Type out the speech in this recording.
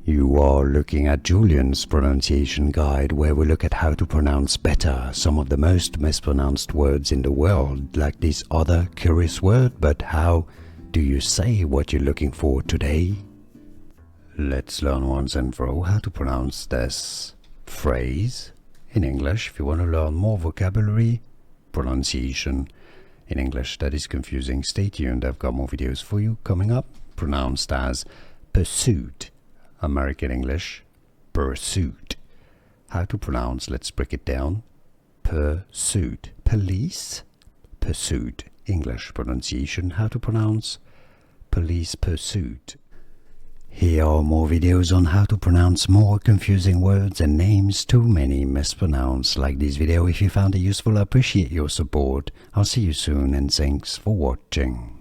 You are looking at Julian's pronunciation guide, where we look at how to pronounce better some of the most mispronounced words in the world, like this other curious word. But how do you say what you're looking for today? Let's learn once and for all how to pronounce this phrase in English. If you want to learn more vocabulary, pronunciation in English that is confusing, stay tuned. I've got more videos for you coming up. Pronounced as pursuit. American English, pursuit. How to pronounce, let's break it down. Pursuit. Police, pursuit. English pronunciation, how to pronounce police pursuit. Here are more videos on how to pronounce more confusing words and names too many mispronounced. Like this video if you found it useful. I appreciate your support. I'll see you soon and thanks for watching.